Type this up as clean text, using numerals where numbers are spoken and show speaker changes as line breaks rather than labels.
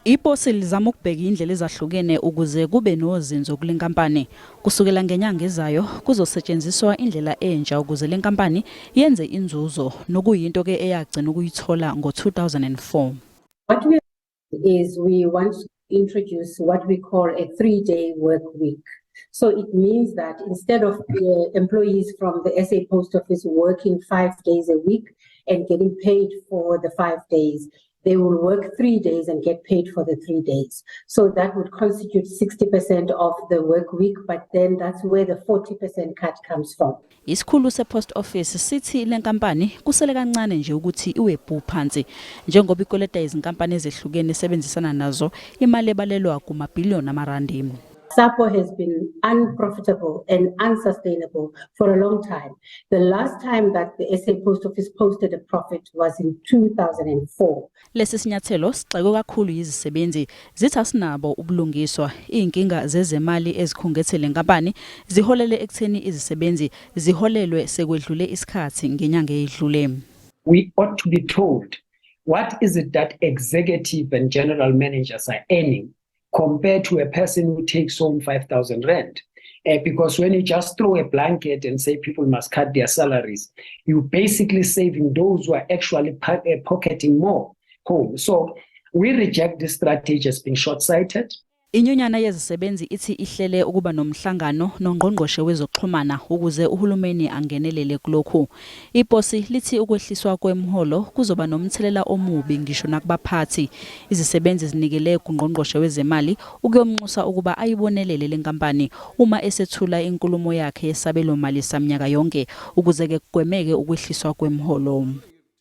Iposi lizama ukubheka indlela ezahlukene ukuze kube nozinzo kule nkampani. Kusukela ngenyanga ezayo kuzosetshenziswa indlela entsha ukuze le nkampani yenze inzuzo nokuyinto ke eyagcina ukuyithola ngo-2004.
What we is we want to introduce what we call a 3-day work week. So it means that instead of employees from the SA Post Office working 5 days a week and getting paid for the 5 days, they will work 3 days and get paid for the 3 days. So that would constitute 60% of the work week, but then that's where the 40% cut comes from.
Isikhulu se-Post Office sithi le nkampani kusele kancane nje ukuthi iwebhu phansi njengoba ikoleta izinkampani ezehlukene esebenzisana nazo imali ebalelwa kumabhiliyoni amarandi.
SAPO has been unprofitable and unsustainable for a long time. The last time that the SA Post Office posted a profit was in 2004.
Lesi sinyathelo sixeke kakhulu Izisebenzi zithi asinabo ubulungiswa inkinga zezemali ezikhungethe le nkampani ziholele ekutheni Izisebenzi ziholelwe sekwedlule isikhathi ngenyanga eyidlule.
We ought to be told what is it that executive and general managers are earning compared to a person who takes home 5,000 rand. Because when you just throw a blanket and say people must cut their salaries, you're basically saving those who are actually pocketing more home. So we reject this strategy as being short-sighted.
Inyunyana yezisebenzi ithi ihlele ukuba nomhlangano nongqongqoshe wezoxhumana ukuze uhulumeni angenelele kulokhu. Iposi lithi ukwehliswa kwemiholo kuzoba nomthelela omubi ngisho nakubaphathi. Izisebenzi zinikele kungqongqoshe wezemali ukuyomnxusa ukuba ayibonelele le nkampani uma esethula inkulumo yakhe yesabelo mali samnyaka yonke ukuze ke kugwemeke ukwehliswa kwemiholo.